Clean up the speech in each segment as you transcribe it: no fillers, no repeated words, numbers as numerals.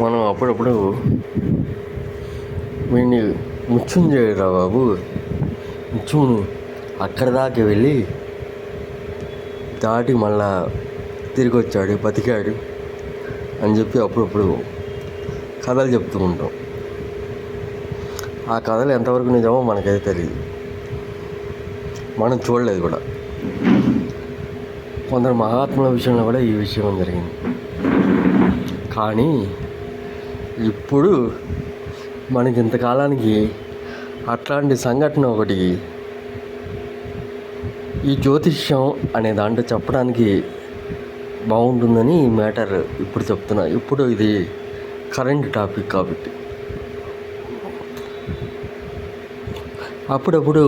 మనం అప్పుడప్పుడు వీడిని ముచ్చుంజేయరా బాబు, ముచ్చును అక్కడ దాకా వెళ్ళి దాటి మళ్ళా తిరిగి వచ్చాడు, బతికాడు అని చెప్పి అప్పుడప్పుడు కథలు చెప్తూ ఉంటాం. ఆ కథలు ఎంతవరకు నిజమో మనకైతే తెలియదు, మనం చూడలేదు కూడా. కొందరు మహాత్ముల విషయంలో కూడా ఈ విషయం జరిగింది. కానీ ఇప్పుడు మనకి ఇంతకాలానికి అట్లాంటి సంఘటన ఒకటి ఈ జ్యోతిష్యం అనే దాంట్లో చెప్పడానికి బాగుంటుందని ఈ మ్యాటర్ ఇప్పుడు చెప్తున్నా. ఇప్పుడు ఇది కరెంట్ టాపిక్ కాబట్టి. అప్పుడప్పుడు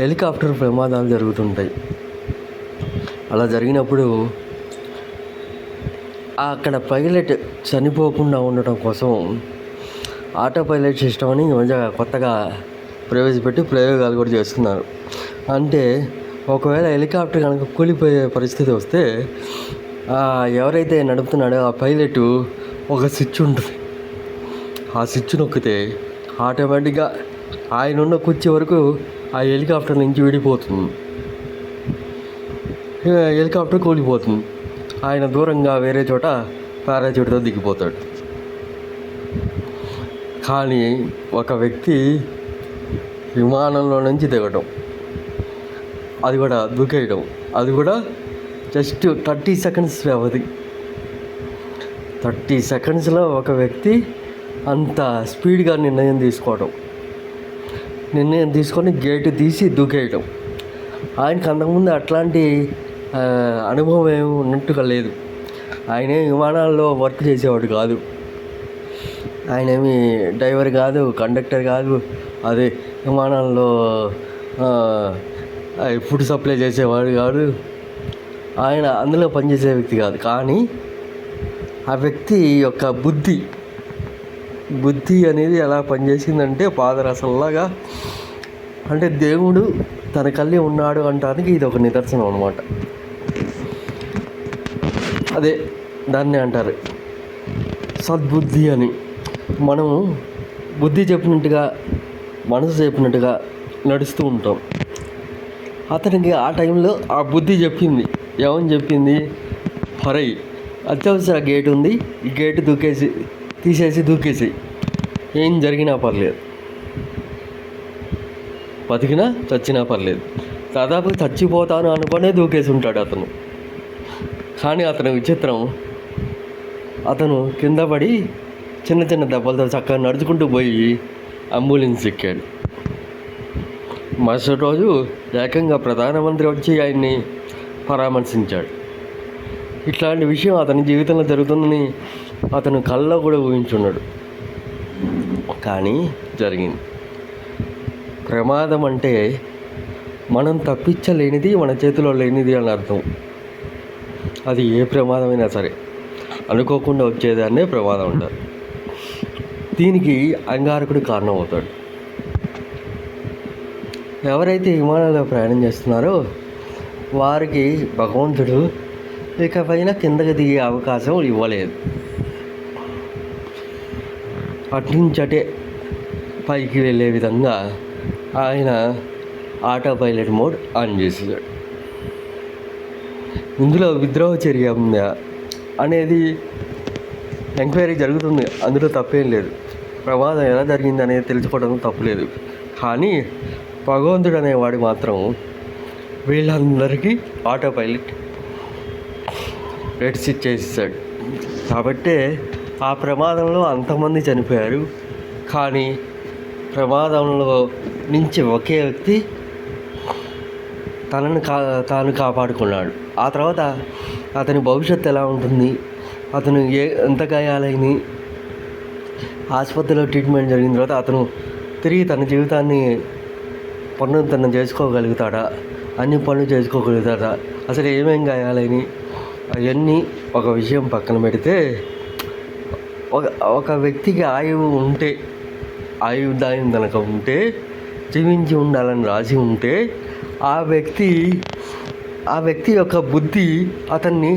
హెలికాప్టర్ ప్రమాదాలు జరుగుతుంటాయి. అలా జరిగినప్పుడు అక్కడ పైలట్ చనిపోకుండా ఉండటం కోసం ఆటో పైలట్ సిస్టమ్ అని కొత్తగా ప్రవేశపెట్టి ప్రయోగాలు కూడా చేస్తున్నారు. అంటే ఒకవేళ హెలికాప్టర్ కనుక కూలిపోయే పరిస్థితి వస్తే ఎవరైతే నడుపుతున్నాడో ఆ పైలట్ ఒక స్విచ్ ఉంటుంది. ఆ స్విచ్ నొక్కితే ఆటోమేటిక్గా ఆయన ఉన్న కుర్చీ వరకు ఆ హెలికాప్టర్ నుంచి విడిపోతుంది. హెలికాప్టర్ కూలిపోతుంది. ఆయన దూరంగా వేరే చోట పారాచూట్తో దిగిపోతాడు. కానీ ఒక వ్యక్తి విమానంలో నుంచి దిగడం, అది కూడా దూకేయడం, అది కూడా జస్ట్ 30 సెకండ్స్ వ్యవధి. 30 సెకండ్స్లో ఒక వ్యక్తి అంత స్పీడ్గా నిర్ణయం తీసుకొని గేటు తీసి దూకేయడం. ఆయనకు అంతకుముందు అట్లాంటి అనుభవం ఏమి ఉన్నట్టుగా లేదు. ఆయనే విమానాల్లో వర్క్ చేసేవాడు కాదు, ఆయనేమి డ్రైవర్ కాదు, కండక్టర్ కాదు, అదే విమానాల్లో ఫుడ్ సప్లై చేసేవాడు కాదు, ఆయన అందులో పనిచేసే వ్యక్తి కాదు. కానీ ఆ వ్యక్తి యొక్క బుద్ధి అనేది ఎలా పనిచేసిందంటే పాదరసంలాగా, అంటే దేవుడు తన కళ్ళి ఉన్నాడు అనడానికి ఇది ఒక నిదర్శనం అన్నమాట. అదే దాన్ని అంటారు సద్బుద్ధి అని. మనము బుద్ధి చెప్పినట్టుగా, మనసు చెప్పినట్టుగా నడుస్తూ ఉంటాం. అతనికి ఆ టైంలో ఆ బుద్ధి చెప్పింది, ఏమని చెప్పింది, హరై అత్యవసర గేటు ఉంది, ఈ గేటు తీసేసి దూకేసి, ఏం జరిగినా పర్లేదు, బతికినా చచ్చినా పర్లేదు. దాదాపు చచ్చిపోతాను అనుకునే దూకేసి ఉంటాడు అతను. కానీ అతని విచిత్రం, అతను కింద పడి చిన్న చిన్న దెబ్బలతో చక్కగా నడుచుకుంటూ పోయి అంబులెన్స్ ఎక్కాడు. మరుసటి రోజు ఏకంగా ప్రధానమంత్రి వచ్చి ఆయన్ని పరామర్శించాడు. ఇట్లాంటి విషయం అతని జీవితంలో జరుగుతుందని అతను కళ్ళలో కూడా ఊహించున్నాడు. కానీ జరిగింది. ప్రమాదం అంటే మనం తప్పించలేనిది, మన చేతిలో లేనిది అని అర్థం. అది ఏ ప్రమాదమైనా సరే అనుకోకుండా వచ్చేదాన్నే ప్రమాదం అంటారు. దీనికి అంగారకుడు కారణం అవుతాడు. ఎవరైతే విమానంలో ప్రయాణం చేస్తున్నారో వారికి భగవంతుడు ఇకపైన కిందకి దిగే అవకాశం ఇవ్వలేదు. అట్నుంచటే పైకి వెళ్ళే విధంగా ఆయన ఆటో పైలట్ మోడ్ ఆన్ చేసేసాడు. ఇందులో విద్రోహ చర్య ఉందా అనేది ఎంక్వైరీ జరుగుతుంది, అందులో తప్పేం లేదు. ప్రమాదం ఎలా జరిగింది అనేది తెలుసుకోవడం తప్పులేదు. కానీ భగవంతుడు అనేవాడు మాత్రం వీళ్ళందరికీ ఆటో పైలట్ రెడ్ సిట్ చేసేసాడు. కాబట్టే ఆ ప్రమాదంలో అంతమంది చనిపోయారు. కానీ ప్రమాదంలో నుంచి ఒకే వ్యక్తి తాను కాపాడుకున్నాడు. ఆ తర్వాత అతని భవిష్యత్తు ఎలా ఉంటుంది, అతను ఎంత గాయాలైంది, ఆసుపత్రిలో ట్రీట్మెంట్ జరిగిన తర్వాత అతను తిరిగి తన జీవితాన్ని పునరుద్ధరణ చేసుకోగలుగుతాడా, అన్ని పనులు చేసుకోగలుగుతాడా, అసలు ఏమేం గాయాలని, అవన్నీ ఒక విషయం పక్కన పెడితే, ఒక వ్యక్తికి ఆయుర్దాయం కనుక ఉంటే, జీవించి ఉండాలని రాసి ఉంటే, ఆ వ్యక్తి యొక్క బుద్ధి అతన్ని